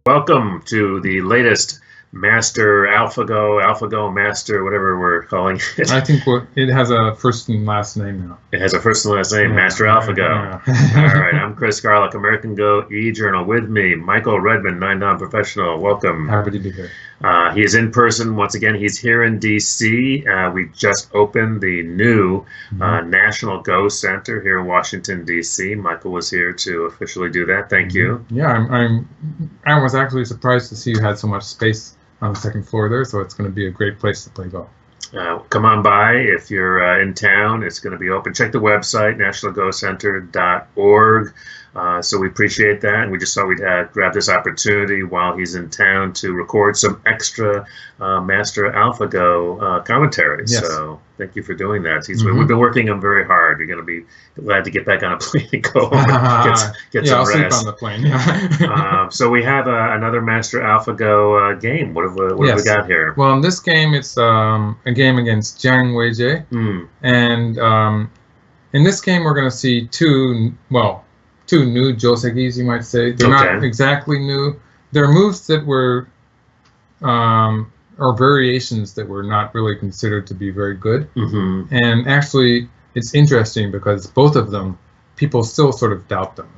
Welcome to the latest Master AlphaGo Master, whatever we're calling it. I think it has a first and last name now. It has a first and last name, Yeah, Master AlphaGo. yeah. All right, I'm Chris Garlock, American Go E-Journal. With me, Michael Redmond, 9-Dom Professional. Welcome. Happy to be here. He is in person once again. He's here in D.C. We just opened the new National Go Center here in Washington, D.C. Michael was here to officially do that. Thank you. Yeah, I was actually surprised to see you had so much space on the second floor there, so it's going to be a great place to play Go. Come on by if you're in town. It's going to be open. Check the website, nationalgocenter.org. So we appreciate that, and we just thought we'd grab this opportunity while he's in town to record some extra Master AlphaGo commentary. Yes. So thank you for doing that. We've been working him very hard. You're going to be glad to get back on a plane and go home and get some I'll rest. sleep on the plane. Yeah. So we have another Master AlphaGo game. What have we got here? Well, in this game, it's a game against Jiang Weijie, and in this game, we're going to see two new Josekis, you might say. They're not exactly new. They're moves that were, or variations that were not really considered to be very good. And actually, it's interesting because both of them, people still sort of doubt them.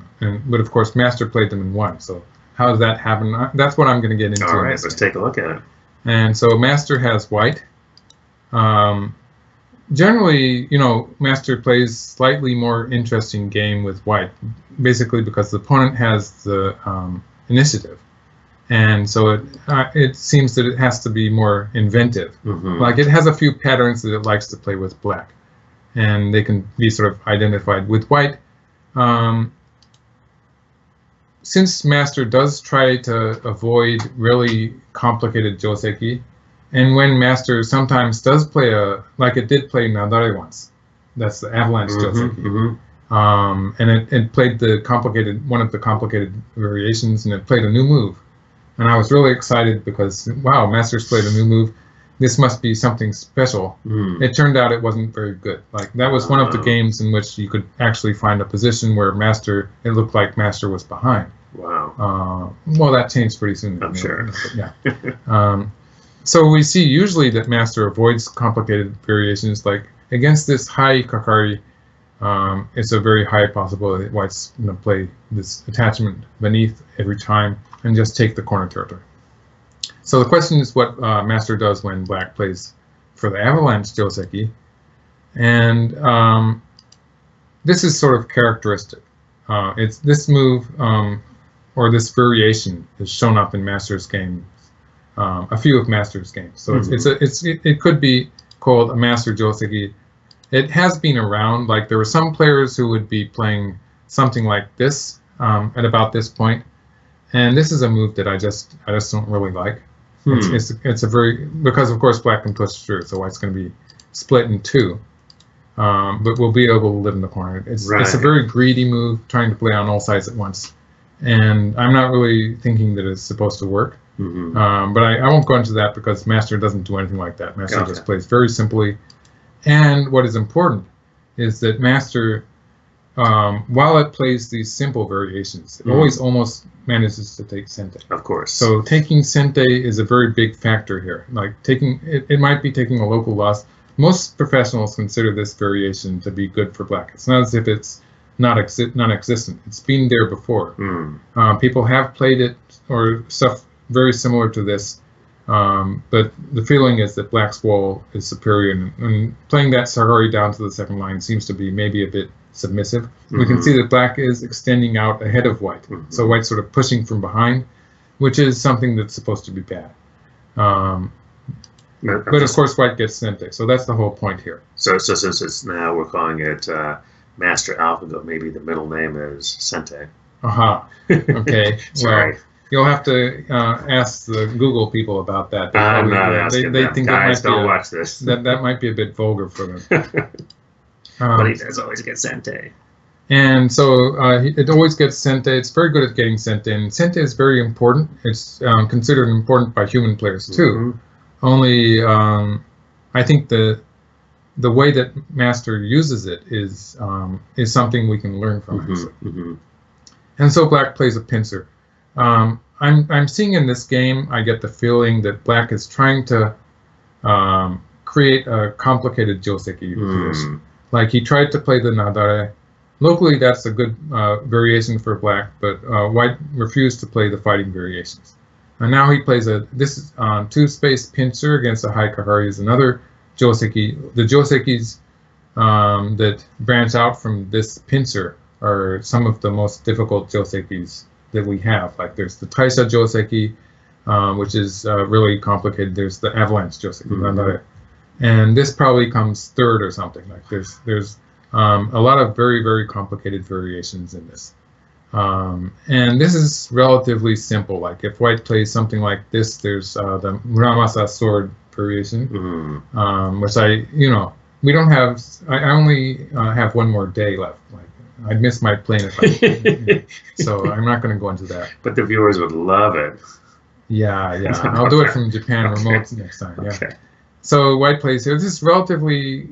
But of course, Master played them and won. So how does that happen? That's what I'm going to get into. All right, let's take a look at it. And so Master has white. Generally, Master plays slightly more interesting game with white, basically because the opponent has the initiative, and so it seems that it has to be more inventive. Like it has a few patterns that it likes to play with black, and they can be sort of identified with white. Since Master does try to avoid really complicated Joseki, and when Master sometimes does play like it did play Nadare once, that's the avalanche Joseki, and it played one of the complicated variations, and it played a new move, and I was really excited because wow, Master's played a new move. This must be something special. It turned out it wasn't very good. Like that was one of the games in which you could actually find a position where it looked like Master was behind. Wow. Well, that changed pretty soon. I'm sure. Yeah. So we see usually that Master avoids complicated variations. Like against this high Kakari, it's a very high possibility that White's going to play this attachment beneath every time and just take the corner territory. So the question is what Master does when Black plays for the avalanche Joseki, and this is sort of characteristic. It's this move or this variation is shown up in Master's game. A few of Master's games, so it could be called a Master Joseki. It has been around. Like there were some players who would be playing something like this at about this point, and this is a move that I just don't really like. It's a because of course Black can push through, so White's going to be split in two, but we'll be able to live in the corner. It's a very greedy move, trying to play on all sides at once, and I'm not really thinking that it's supposed to work. But I won't go into that because Master doesn't do anything like that. Master just plays very simply. And what is important is that Master, while it plays these simple variations, it always almost manages to take Sente. Of course. So taking Sente is a very big factor here. Like it might be taking a local loss. Most professionals consider this variation to be good for Black. It's not as if it's non-existent. It's been there before. People have played it or stuff very similar to this, but the feeling is that Black's wall is superior, and playing that Sagari down to the second line seems to be maybe a bit submissive. We can see that Black is extending out ahead of White, so White's sort of pushing from behind, which is something that's supposed to be bad. But of course White gets Sente, so that's the whole point here. So since it's now we're calling it Master AlphaGo, maybe the middle name is Sente. Okay. Sorry. Well, you'll have to ask the Google people about that. I'm not asking they them. think Guys, don't watch this. That might be a bit vulgar for them. But he does always get Sente. And so it always gets Sente. It's very good at getting Sente, and Sente is very important. It's considered important by human players too. Only I think the the way that Master uses it is something we can learn from. And so Black plays a pincer. I'm seeing in this game, I get the feeling that Black is trying to create a complicated joseki. Like he tried to play the nadare. Locally, that's a good variation for Black, but White refused to play the fighting variations. And now he plays this two-space pincer against a high kakari is another joseki. The josekis that branch out from this pincer are some of the most difficult josekis that we have. Like there's the Taisha joseki, which is really complicated. There's the avalanche joseki, and this probably comes third or something. Like there's a lot of very, very complicated variations in this. And this is relatively simple. Like if White plays something like this, there's the Muramasa sword variation, which we don't have. I only have one more day left. Like I'd miss my plane if I so I'm not going to go into that. But the viewers would love it. Yeah. I'll do it from Japan remote next time. Yeah. Okay. So White plays here. This is relatively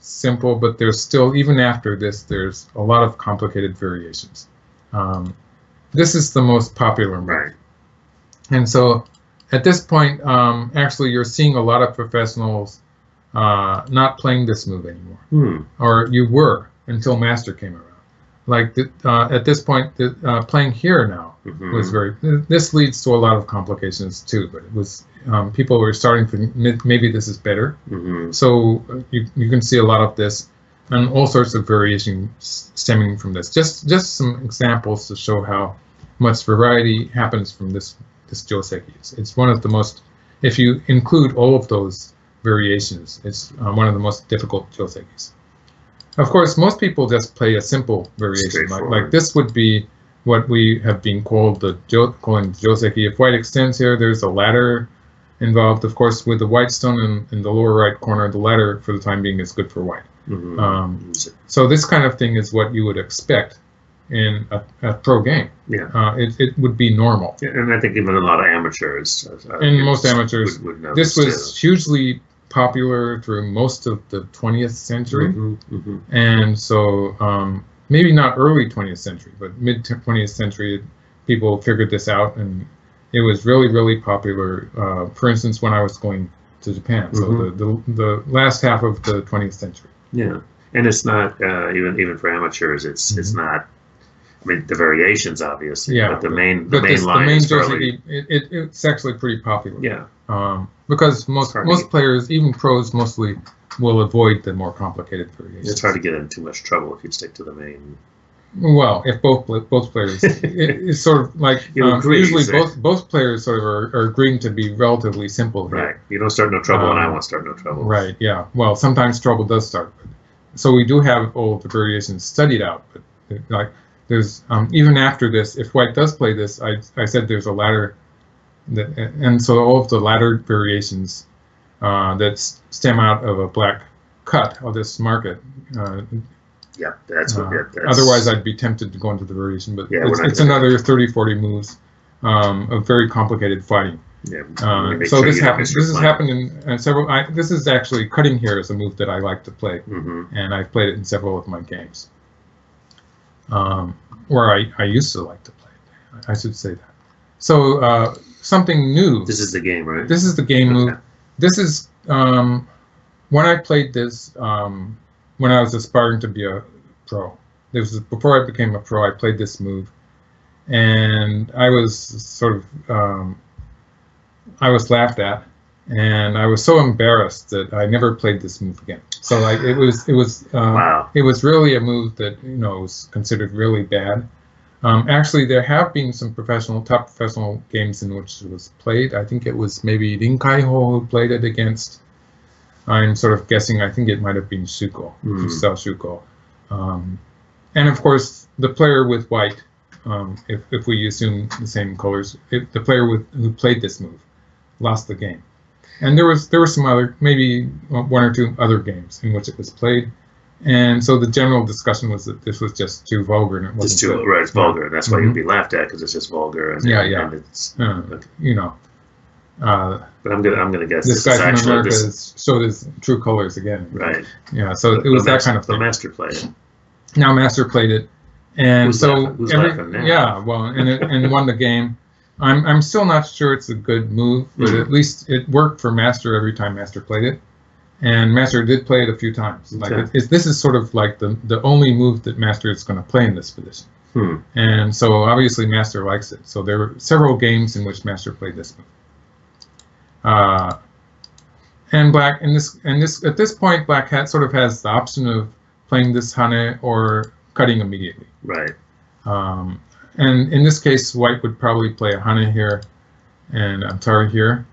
simple, but there's still, even after this, there's a lot of complicated variations. This is the most popular move. Right. And so at this point, actually, you're seeing a lot of professionals not playing this move anymore. Or you were until Master came around. Like at this point, playing here now was this leads to a lot of complications too, but it was, people were starting to, maybe this is better. So you can see a lot of this and all sorts of variation stemming from this. Just some examples to show how much variety happens from this joseki. It's one of the most, if you include all of those variations, it's one of the most difficult josekis. Of course, most people just play a simple variation. Like this would be what we have been called calling joseki. If White extends here, there's a ladder involved. Of course, with the white stone in the lower right corner, the ladder for the time being is good for White. So this kind of thing is what you would expect in a pro game. It would be normal. And I think even a lot of amateurs. And most amateurs. Would know this was hugely popular through most of the 20th century. And so maybe not early 20th century, but mid 20th century, people figured this out, and it was really, really popular. For instance, when I was going to Japan, so the last half of the 20th century. Yeah, and it's not even for amateurs. It's not. I mean, the variations obviously, but the main line is joseki, it's actually pretty popular. Yeah. Because most players, even pros, mostly will avoid the more complicated variations. It's hard to get in too much trouble if you stick to the main. Well, if both players, it's sort of like usually both players sort of are agreeing to be relatively simple here. Right. You don't start no trouble, and I won't start no trouble. Right. Yeah. Well, sometimes trouble does start. So we do have all the variations studied out, but like there's even after this, if White does play this, I said there's a ladder. And so all of the ladder variations that stem out of a Black cut, I'll just mark it. Yeah, that's what. Otherwise, I'd be tempted to go into the variation, but it's another 30-40 moves of very complicated fighting. Yeah. So this happens. This has happened in several. This is actually cutting here is a move that I like to play, and I've played it in several of my games. Where I used to like to play it. I should say that. So something new. This is the game, right? This is the game move. This is when I played this when I was aspiring to be a pro. This was before I became a pro. I played this move, and I was sort of I was laughed at, and I was so embarrassed that I never played this move again. So like it was wow. It was really a move that was considered really bad. Actually, there have been some top professional games in which it was played. I think it was maybe Rin Kaiho who played it against. I'm sort of guessing. I think it might have been Shuko, Shuko. And of course, the player with White, if we assume the same colors, the player who played this move lost the game. And there were some other, maybe one or two other games in which it was played. And so the general discussion was that this was just too vulgar, and it wasn't it's vulgar. That's why you'd be laughed at, because it's just vulgar. And, and it's But I'm gonna guess this guy from America showed his true colors again. Right. Yeah. So it was that kind of thing. The master played it. Now master played it, and Who's laughing now? yeah, well, and won the game. I'm still not sure it's a good move, but at least it worked for master every time master played it, and master did play it a few times. Okay. Like this is sort of like the only move that master is going to play in this position. And so obviously master likes it. So there were several games in which master played this move. And black at this point, black sort of has the option of playing this hane or cutting immediately. Right. And in this case, white would probably play a hane here, and Antara here,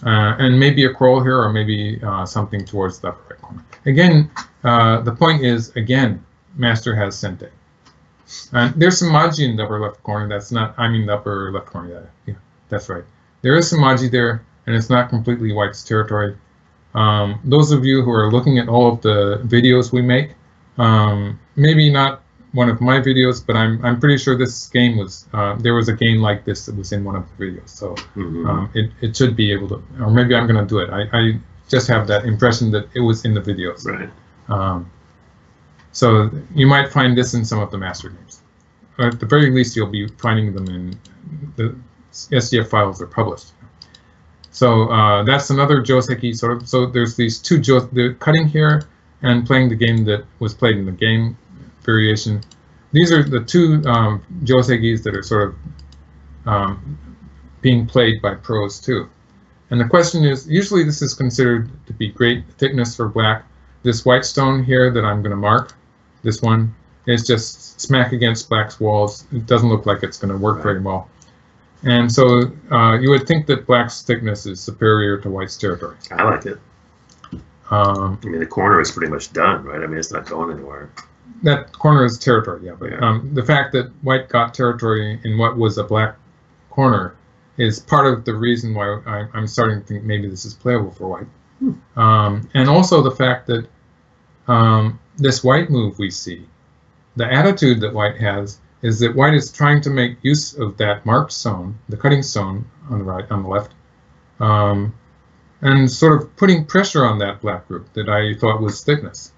and maybe a quarrel here, or maybe something towards the upper right corner. Again, the point is, again, master has sente. And there's some maji in the upper left corner. That's not, I mean the upper left corner. Yeah, that's right. There is some maji there, and it's not completely white's territory. Those of you who are looking at all of the videos we make, maybe not one of my videos, but I'm pretty sure this game was, there was a game like this that was in one of the videos. So it should be able to, or maybe I'm going to do it. I just have that impression that it was in the videos. Right. So you might find this in some of the master games. Or at the very least, you'll be finding them in the SDF files that are published. So that's another joseki sort of. So there's these two the cutting here and playing the game that was played in the game variation. These are the two josekis that are sort of being played by pros too. And the question is, usually this is considered to be great thickness for black. This white stone here that I'm going to mark, this one, is just smack against black's walls. It doesn't look like it's going to work very well. And so you would think that black's thickness is superior to white's territory. I like it. I mean, the corner is pretty much done, right? I mean, it's not going anywhere. That corner is territory, yeah. But the fact that white got territory in what was a black corner is part of the reason why I'm starting to think maybe this is playable for white. And also the fact that this white move we see, the attitude that white has is that white is trying to make use of that marked stone, the cutting stone on the right, on the left, and sort of putting pressure on that black group that I thought was thickness.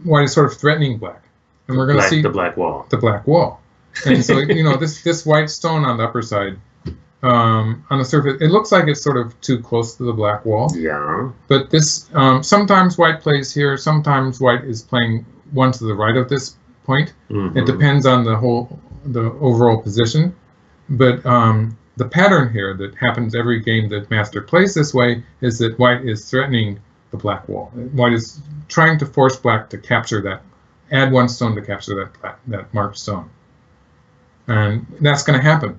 White is sort of threatening black, and we're going to see the black wall. The black wall, and so you know this white stone on the upper side, on the surface, it looks like it's sort of too close to the black wall. Yeah. But this sometimes white plays here, sometimes white is playing one to the right of this point. It depends on the overall position, but the pattern here that happens every game that master plays this way is that white is threatening the black wall. White is trying to force black to capture that, add one stone to capture that marked stone, and that's going to happen.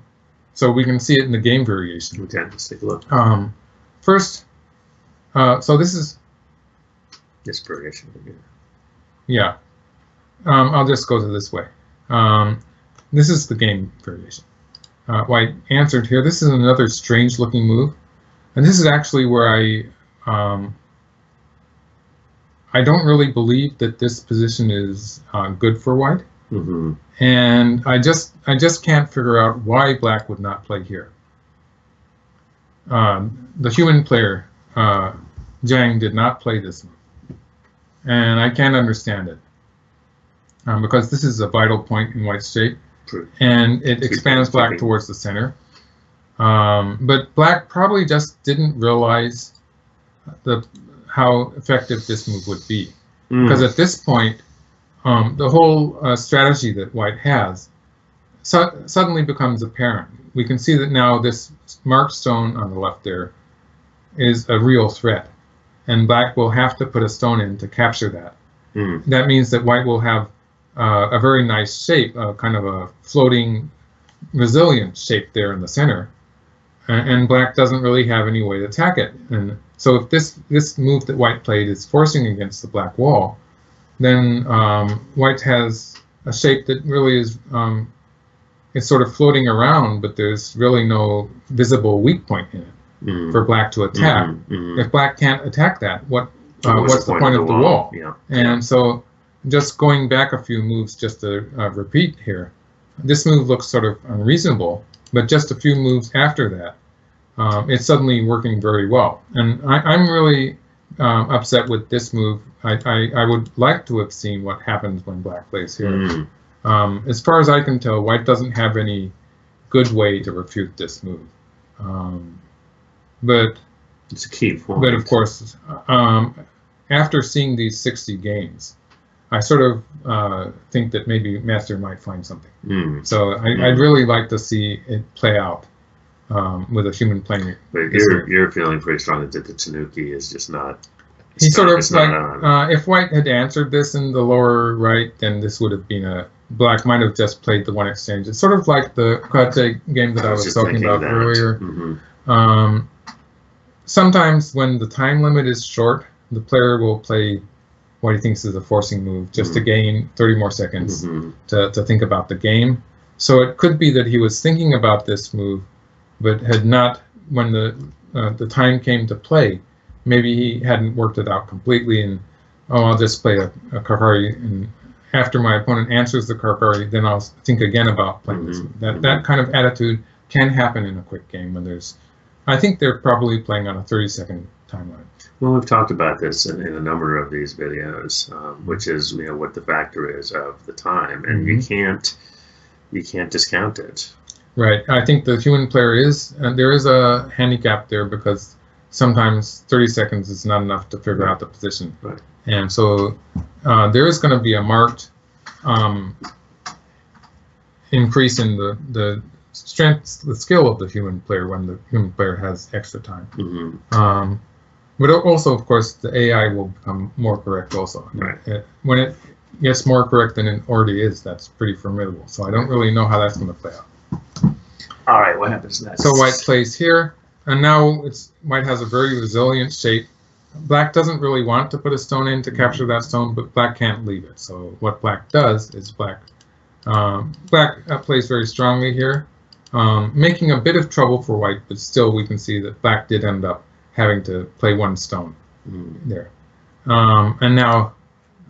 So we can see it in the game variation. Okay, let's take a look. First, so this is this variation. Yeah. I'll just go to this way. This is the game variation. White answered here. This is another strange-looking move, and this is actually where I don't really believe that this position is good for white, and I just can't figure out why black would not play here. The human player Jiang did not play this move, and I can't understand it. Because this is a vital point in white's shape, and it expands black towards the center. But black probably just didn't realize how effective this move would be, because at this point, the whole strategy that white has suddenly becomes apparent. We can see that now this marked stone on the left there is a real threat, and black will have to put a stone in to capture that. That means that white will have a very nice shape, kind of a floating, resilient shape there in the center, and black doesn't really have any way to attack it. And so if this move that white played is forcing against the black wall, then white has a shape that really is it's sort of floating around, but there's really no visible weak point in it for black to attack. If black can't attack that, what's the point of the wall? And so just going back a few moves just to repeat here, this move looks sort of unreasonable, but just a few moves after that, it's suddenly working very well. And I'm really upset with this move. I would like to have seen what happens when black plays here. As far as I can tell, white doesn't have any good way to refute this move. But it's a key point. But of course, after seeing these 60 games, I sort of think that maybe Master might find something. So I'd really like to see it play out with a human playing. But you're feeling pretty strongly that the Tanuki is just not. He sort of like if white had answered this in the lower right, then this would have been black might have just played the one exchange. It's sort of like the Kate game that I was talking about earlier. Sometimes when the time limit is short, the player will play what he thinks is a forcing move just to gain 30 more seconds to think about the game. So it could be that he was thinking about this move, but had not, when the time came to play, maybe he hadn't worked it out completely, and I'll just play a Kakari, and after my opponent answers the Kakari, then I'll think again about playing this move. That kind of attitude can happen in a quick game when I think they're probably playing on a 30-second timeline. Well, we've talked about this in a number of these videos, which is what the factor is of the time, and you can't discount it. Right. I think the human player there is a handicap there because sometimes 30 seconds is not enough to figure out the position. Right. And so there is going to be a marked increase in the strength, the skill of the human player when the human player has extra time. But also, of course, the AI will become more correct also. Right. When it gets more correct than it already is, that's pretty formidable. So I don't really know how that's going to play out. All right, what happens next? So white plays here, and now white has a very resilient shape. Black doesn't really want to put a stone in to capture that stone, but black can't leave it. So what black does is black plays very strongly here, making a bit of trouble for white, but still we can see that black did end up having to play one stone there. And now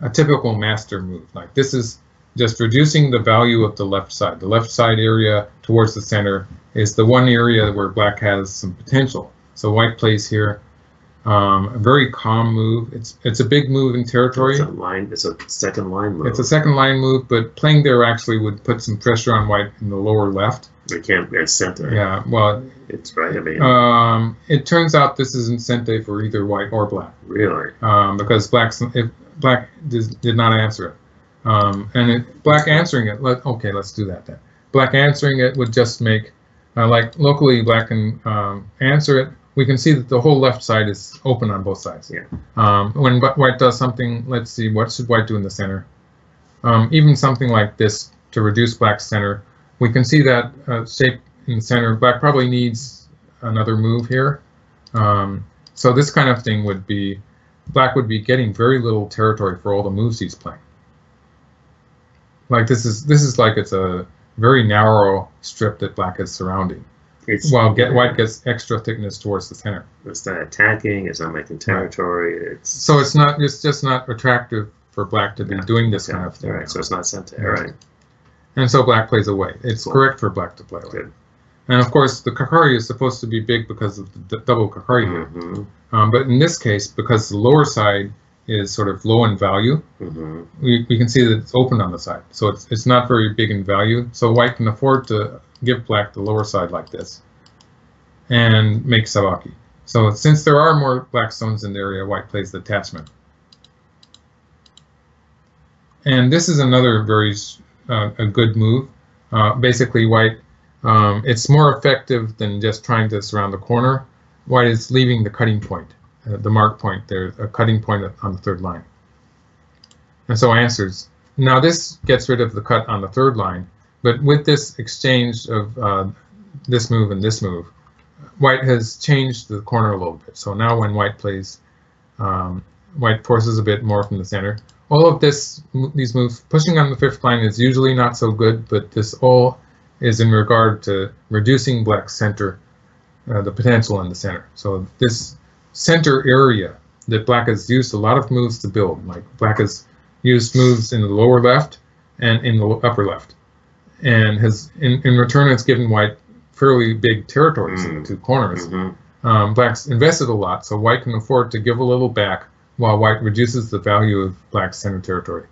a typical master move, like this is just reducing the value of the left side. The left side area towards the center is the one area where black has some potential. So white plays here. A very calm move. It's a big move in territory. It's a second line move. It's a second line move, but playing there actually would put some pressure on white in the lower left. It can't be center. Yeah, well, it's right. I mean, it turns out this isn't sente for either white or black. Really? Because black did not answer it, and black answering it. Okay, let's do that then. Black answering it would just make like locally black can answer it. We can see that the whole left side is open on both sides. Yeah. When white does something, let's see, what should white do in the center? Even something like this to reduce black's center. We can see that shape in the center. Black probably needs another move here. So this kind of thing would be, black would be getting very little territory for all the moves he's playing. Like this is like it's a very narrow strip that black is surrounding. While white gets extra thickness towards the center. It's not attacking. It's not making territory. Right. So it's just not attractive for black to be doing this kind of thing. Right. So it's not sente. Right. And so black plays away. It's correct for black to play away. Good. And of course, the Kakari is supposed to be big because of the double Kakari here. But in this case, because the lower side is sort of low in value, we can see that it's open on the side. So it's not very big in value. So white can afford to give black the lower side like this and make sabaki. So since there are more black stones in the area, white plays the attachment. And this is another very a good move. Basically, white, it's more effective than just trying to surround the corner. White is leaving the cutting point, the mark point there, a cutting point on the third line. And so answers. Now this gets rid of the cut on the third line, but with this exchange of this move and this move, white has changed the corner a little bit. So now when white plays, white forces a bit more from the center. All of these moves, pushing on the fifth line is usually not so good, but this all is in regard to reducing black's center, the potential in the center. So this center area that black has used a lot of moves to build, like black has used moves in the lower left and in the upper left, and has in return it's given white fairly big territories in the two corners. Black's invested a lot, so white can afford to give a little back while white reduces the value of black's center territory,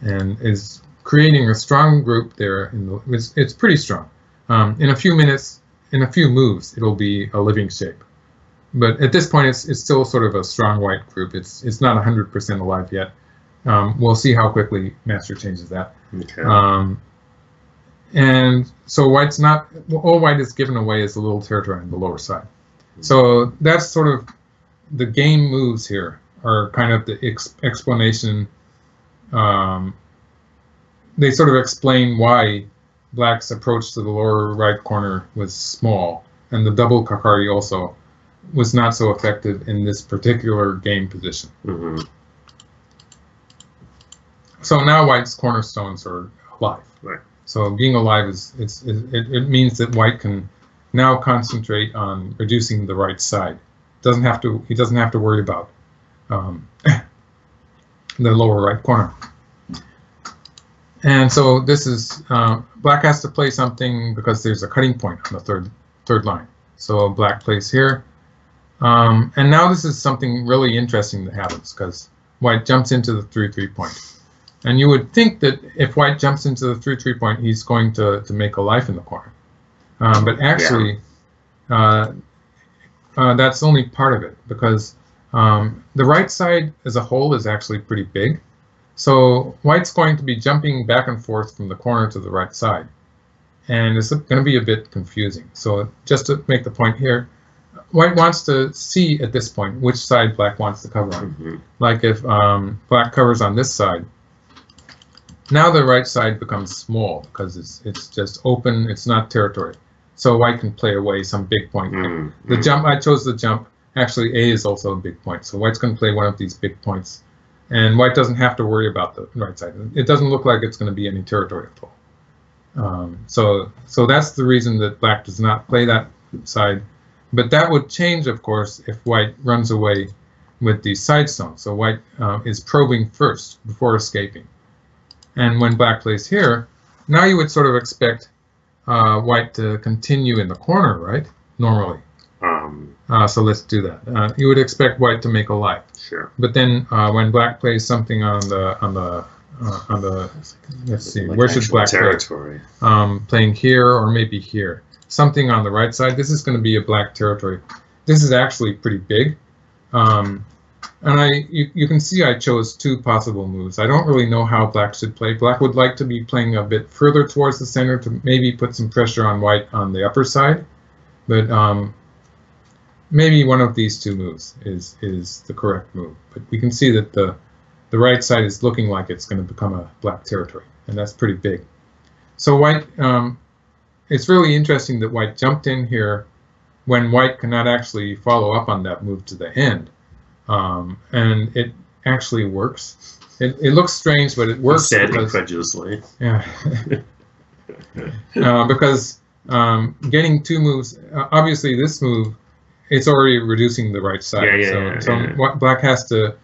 and is creating a strong group there. It's pretty strong. In a few minutes, in a few moves, it'll be a living shape. But at this point, it's still sort of a strong white group. It's not 100% alive yet. We'll see how quickly Master changes that. Okay. And so white's not, all white is given away is a little territory on the lower side. So that's sort of the game moves here are kind of the explanation. They sort of explain why black's approach to the lower right corner was small, and the double Kakari also was not so effective in this particular game position. So now white's cornerstones are alive. Right. So being alive it means that white can now concentrate on reducing the right side. He doesn't have to worry about the lower right corner. And so this is black has to play something because there's a cutting point on the third line. So black plays here, and now this is something really interesting that happens because white jumps into the 3-3 point. And you would think that if white jumps into the 3-3 point, he's going to make a life in the corner. But actually, that's only part of it, because the right side as a whole is actually pretty big. So white's going to be jumping back and forth from the corner to the right side. And it's going to be a bit confusing. So just to make the point here, white wants to see at this point which side black wants to cover on. Like if black covers on this side, now the right side becomes small because it's just open, it's not territory. So white can play away some big point. The jump, I chose the jump. Actually, A is also a big point. So white's going to play one of these big points. And white doesn't have to worry about the right side. It doesn't look like it's going to be any territory at all. So that's the reason that black does not play that side. But that would change, of course, if white runs away with these side stones. So white is probing first before escaping. And when black plays here, now you would sort of expect white to continue in the corner, right? Normally. So let's do that. You would expect white to make a life. Sure. But then when black plays something on the let's see, like where should black territory play? Playing here or maybe here. Something on the right side. This is going to be a black territory. This is actually pretty big. And you can see I chose two possible moves. I don't really know how black should play. Black would like to be playing a bit further towards the center to maybe put some pressure on white on the upper side. But maybe one of these two moves is the correct move. But we can see that the right side is looking like it's going to become a black territory, and that's pretty big. So white, it's really interesting that white jumped in here when white cannot actually follow up on that move to the end. And it actually works. It looks strange, but it works. Said incredulously. Yeah. Because getting two moves, obviously this move, it's already reducing the right side. So what black has to,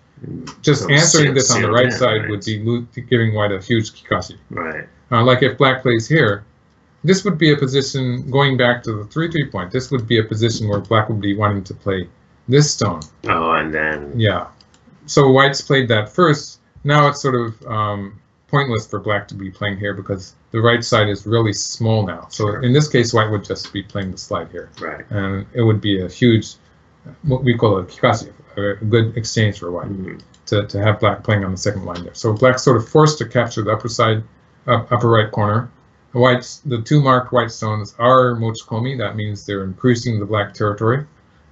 just answering this on the right side would be giving white a huge kikashi. Right. Like if black plays here, this would be a position, going back to the 3-3 point, this would be a position where black would be wanting to play this stone. Oh, and then... Yeah. So white's played that first. Now it's sort of pointless for black to be playing here because the right side is really small now. So in this case, white would just be playing the slide here. Right. And it would be a huge, what we call a kikashi, a good exchange for white, to have black playing on the second line there. So black's sort of forced to capture the upper side, upper right corner. The two marked white stones are mochikomi. That means they're increasing the black territory.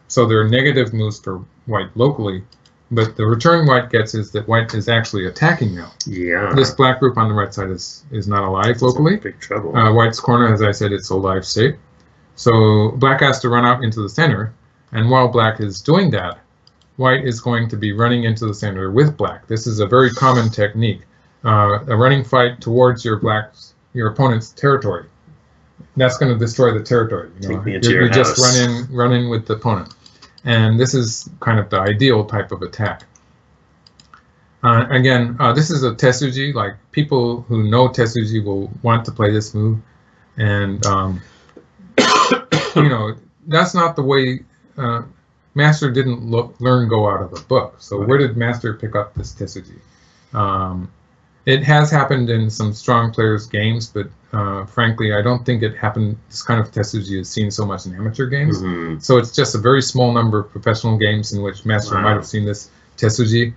So there are negative moves for white locally, but the return white gets is that white is actually attacking now. Yeah. This black group on the right side is not alive locally. Big trouble. White's corner, as I said, it's a live shape. So black has to run out into the center, and while black is doing that, white is going to be running into the center with black. This is a very common technique, a running fight towards your opponent's territory. That's going to destroy the territory. Take me into your house. Just run in with the opponent. And this is kind of the ideal type of attack. Again, this is a tetsuji. Like people who know tetsuji will want to play this move, and you know, that's not the way. Master didn't learn Go out of a book. So where did Master pick up this Tesuji? It has happened in some strong players' games, but frankly, I don't think it happened. This kind of Tesuji is seen so much in amateur games. So it's just a very small number of professional games in which Master might have seen this Tesuji.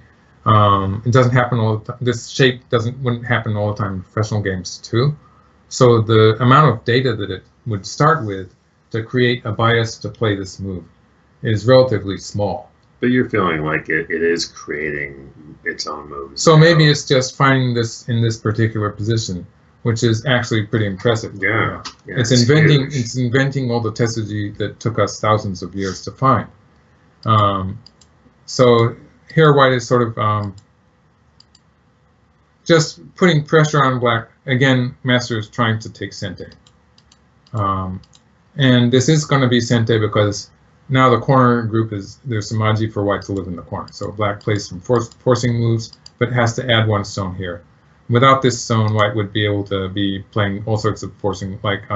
It doesn't happen all the time. This shape wouldn't happen all the time in professional games too. So the amount of data that it would start with to create a bias to play this move is relatively small. But you're feeling like it is creating its own moves. So maybe it's just finding this in this particular position, which is actually pretty impressive. Yeah. It's inventing all the Tesuji that took us thousands of years to find. So here white is sort of just putting pressure on black. Again, Master is trying to take Sente. And this is going to be Sente because now the corner group there's some Maji for white to live in the corner. So black plays some forcing moves, but has to add one stone here. Without this stone, white would be able to be playing all sorts of forcing, like,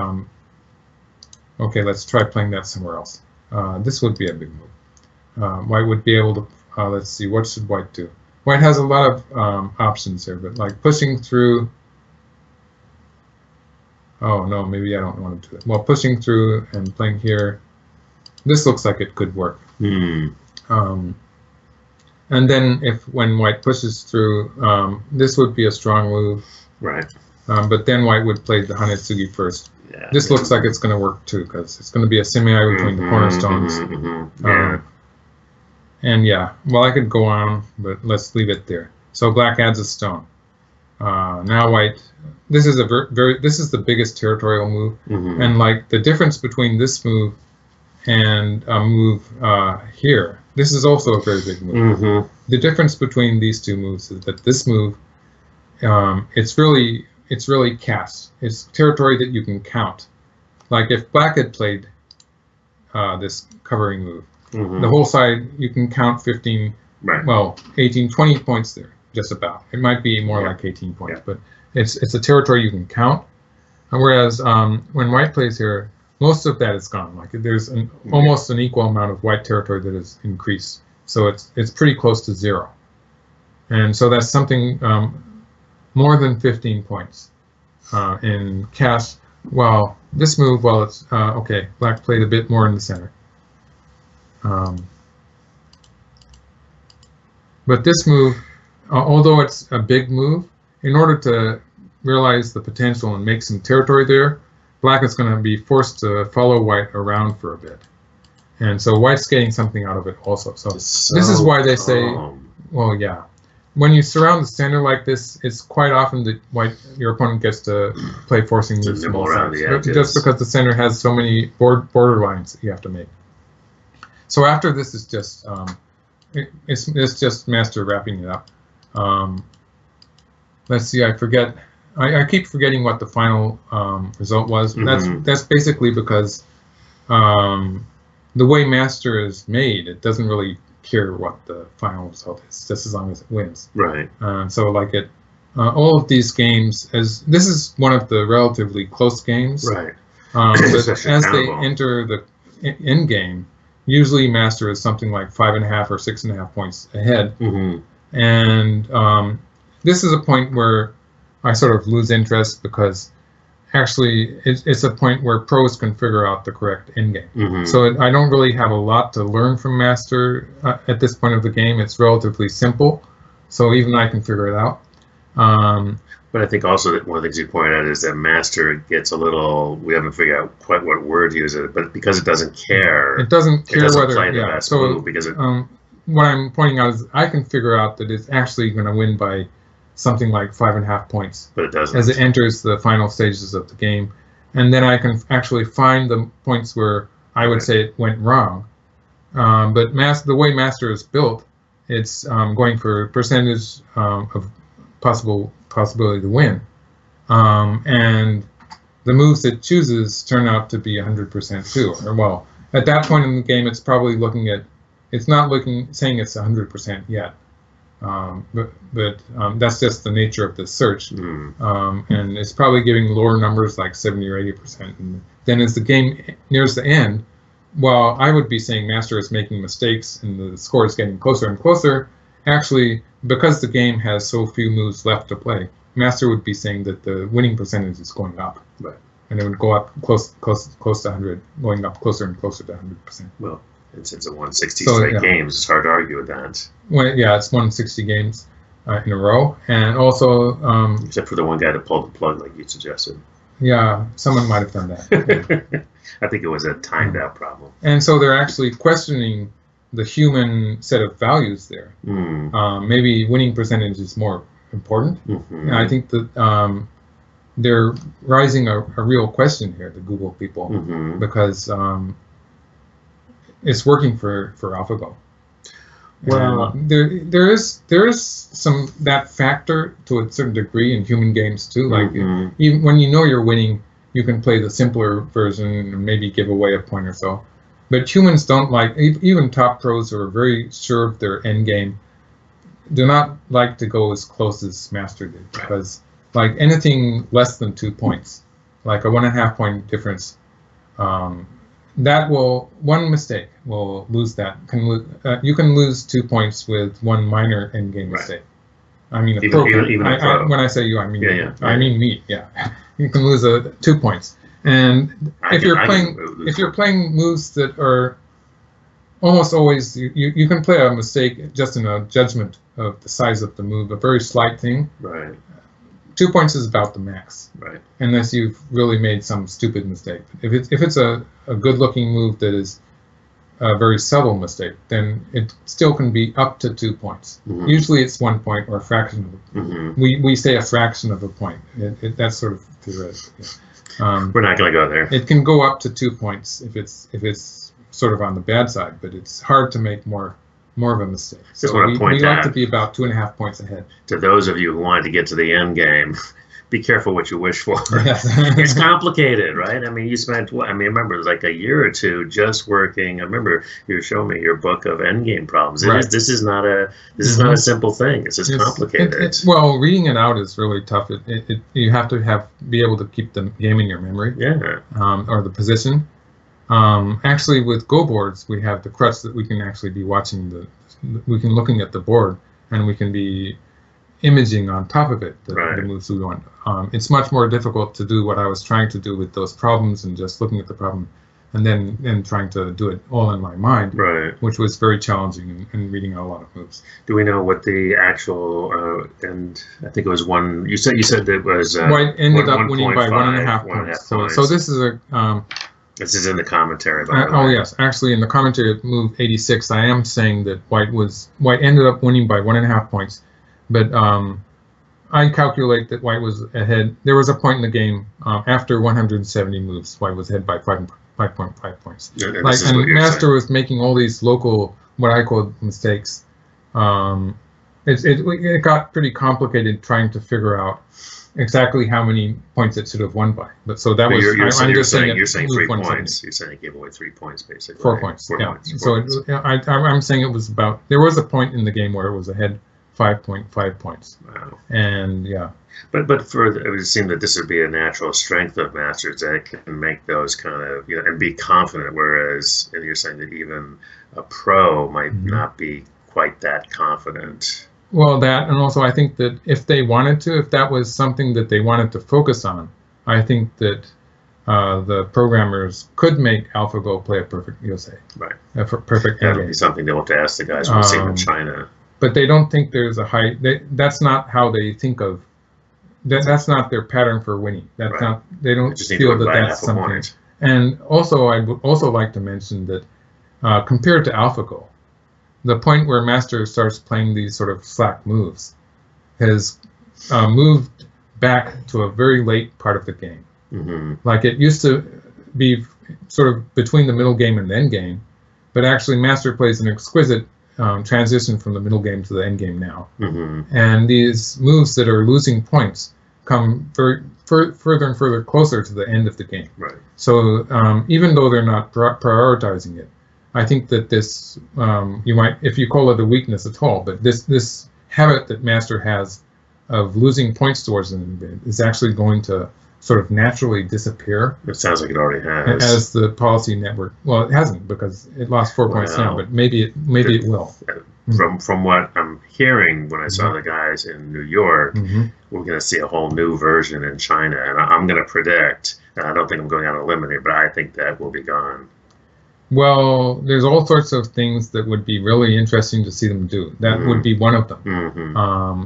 okay, let's try playing that somewhere else. This would be a big move. White would be able to, let's see, what should white do? White has a lot of options here, but like pushing through, oh no, maybe I don't want to do it. Well, pushing through and playing here, this looks like it could work. And then when white pushes through, this would be a strong move. Right. But then white would play the Hanetsugi first. Yeah, this looks like it's going to work too, because it's going to be a semi between the cornerstones. And yeah, well, I could go on, but let's leave it there. So black adds a stone. Now white, this is this is the biggest territorial move, and like the difference between this move and a move here, this is also a very big move. The difference between these two moves is that this move, it's really cast. It's territory that you can count. Like if black had played this covering move, the whole side you can count 15, well, 18, 20 points there, just about. It might be more like 18 points, but it's a territory you can count. Whereas when white plays here, most of that is gone. Like there's almost an equal amount of white territory that is increased. So it's pretty close to 0. And so that's something more than 15 points in cast. Well, this move, well, it's okay. Black played a bit more in the center. But this move, although it's a big move, in order to realize the potential and make some territory there, black is going to be forced to follow white around for a bit. And so white's getting something out of it also. So this is why they say, well, yeah. When you surround the center like this, it's quite often that your opponent gets to play forcing moves from all sides, just because the center has so many border lines that you have to make. So after this is just it's just Master wrapping it up. Let's see, I forget. I keep forgetting what the final result was. That's basically because the way Master is made, it doesn't really care what the final result is, just as long as it wins. Right. So like all of these games, this is one of the relatively close games. Right. But as they enter the end game, usually Master is something like 5.5 or 6.5 points ahead. And this is a point where I sort of lose interest because actually it's a point where pros can figure out the correct endgame. So I don't really have a lot to learn from Master at this point of the game. It's relatively simple, so even I can figure it out. But I think also that one of the things you point out is that Master gets a little, we haven't figured out quite what word to use it, but because it doesn't care. It doesn't care whether, play the best move because it, what I'm pointing out is I can figure out that it's actually going to win by something like 5.5 points, but it doesn't, as it enters the final stages of the game, and then I can actually find the points where I would say it went wrong. But the way Master is built, it's going for percentage of possibility to win, and the moves it chooses turn out to be 100% too. Or well, at that point in the game, it's probably looking at, it's not saying it's 100% yet. But that's just the nature of the search, and it's probably giving lower numbers like 70 or 80%, and then as the game nears the end, while I would be saying Master is making mistakes and the score is getting closer and closer, actually, because the game has so few moves left to play, Master would be saying that the winning percentage is going up. Right. And it would go up close to 100, going up closer and closer to 100%. Well, and since it won 60 straight games, it's hard to argue with that. Well, yeah, it's won 60 games in a row. And also... except for the one guy that pulled the plug like you suggested. Yeah, someone might have done that. Yeah. I think it was a timed out problem. And so they're actually questioning the human set of values there. Maybe winning percentage is more important. And I think that they're raising a real question here, the Google people, because it's working for AlphaGo. Well, there is some that factor to a certain degree in human games too. Like even when you know you're winning, you can play the simpler version and maybe give away a point or so. But humans don't like, even top pros who are very sure of their end game, do not like to go as close as Master did, because like anything less than 2 points, like a 1.5 point difference, that will, one mistake will lose that. You can lose 2 points with one minor end game mistake. I mean, even a pro. when I say you, I mean I mean me. Yeah, you can lose 2 points, and if you're playing moves that are almost always, you can play a mistake just in a judgment of the size of the move, a very slight thing. Right. 2 points is about the max. Right. Unless you've really made some stupid mistake. If it's a good-looking move that is a very subtle mistake, then it still can be up to 2 points. Usually it's 1 point or a fraction of a point. We say a fraction of a point. That's sort of theoretical. Yeah. We're not going to go there. It can go up to 2 points if it's sort of on the bad side, but it's hard to make more of a mistake. Just want to point we like to be about 2.5 points ahead. To those of you who wanted to get to the end game, be careful what you wish for. Yes. It's complicated, right? I mean, you spent, remember, it was like a year or two just working. I remember you were showing me your book of endgame problems. This is not a simple thing. It's just complicated. Well, reading it out is really tough. You have to be able to keep the game in your memory. Yeah. Or the position. Actually, with Go boards, we have the crutch that we can actually be watching looking at the board, and we can be imaging on top of it the moves we want. It's much more difficult to do what I was trying to do with those problems and just looking at the problem and then trying to do it all in my mind, which was very challenging and reading out a lot of moves. Do we know what the actual and I think it was one? You said it was White ended up winning by 1.5 points. So this is a. This is in the commentary. Yes, actually in the commentary at move 86, I am saying that White ended up winning by 1.5 points, but I calculate that White was ahead. There was a point in the game after 170 moves, White was ahead by 5.5 points. And Master was making all these local, what I call mistakes. It got pretty complicated trying to figure out exactly how many points it should have won by. But so that was. You're saying 3 points. You're saying it gave away 3 points basically. 4 points. I'm saying it was about. There was a point in the game where it was ahead 5.5 points. Wow. And yeah. But it would seem that this would be a natural strength of Masters, that it can make those kind of and be confident. Whereas, and you're saying that even a pro might not be quite that confident. Well, that, and also I think that if that was something that they wanted to focus on, I think that the programmers could make AlphaGo play a perfect USA. Right. A perfect That would be something they'll have to ask the guys who see in China. But they don't think there's a high. That's not how they think of. That's not their pattern for winning. That's not. They don't feel that that's something. And also, I would also like to mention that compared to AlphaGo, the point where Master starts playing these sort of slack moves has moved back to a very late part of the game. Like it used to be sort of between the middle game and the end game, but actually Master plays an exquisite transition from the middle game to the end game now. And these moves that are losing points come further and further closer to the end of the game. Right. So even though they're not prioritizing it, I think that this, you might, if you call it a weakness at all, but this habit that Master has of losing points towards an event is actually going to sort of naturally disappear. It sounds like it already has. As the policy network, well, it hasn't because it lost 4 points now, but maybe it will. From what I'm hearing, when I saw the guys in New York, we're going to see a whole new version in China, and I'm going to predict, and I don't think I'm going out on a limb here, but I think that will be gone. Well, there's all sorts of things that would be really interesting to see them do. That would be one of them.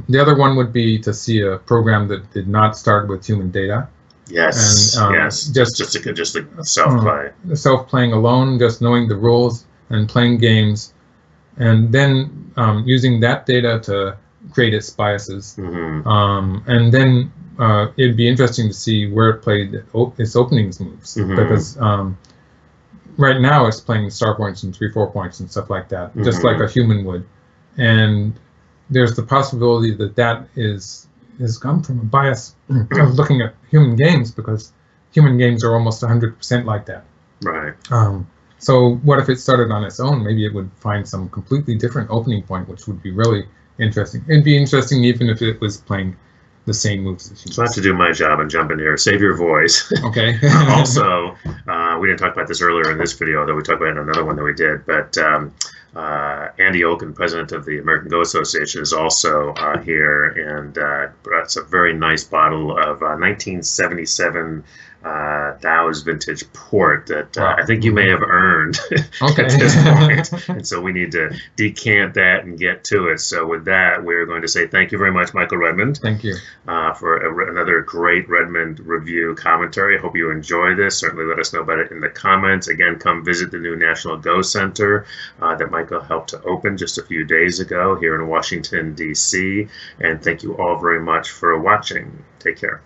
The other one would be to see a program that did not start with human data. Yes, and, yes, just a self-play. Self-playing alone, just knowing the rules and playing games, and then using that data to create its biases. And then it'd be interesting to see where it played its openings moves, because right now it's playing star points and 3-4 points and stuff like that, just like a human would. And there's the possibility that that has come from a bias of looking at human games, because human games are almost 100% like that. Right. So what if it started on its own? Maybe it would find some completely different opening point, which would be really interesting. It'd be interesting even if it was playing the same moves as humans. So I have to do my job and jump in here. Save your voice. Okay. Also, we didn't talk about this earlier in this video, although we talked about it in another one that we did, but Andy Oken, president of the American Go Association, is also here, and brought a very nice bottle of 1977 Dow's vintage port that I think you may have earned at this point. And so we need to decant that and get to it. So with that, we're going to say thank you very much, Michael Redmond. Thank you. For another great Redmond review commentary. I hope you enjoy this. Certainly let us know about it in the comments. Again, come visit the new National Go Center that Michael helped to open just a few days ago here in Washington, D.C. And thank you all very much for watching. Take care.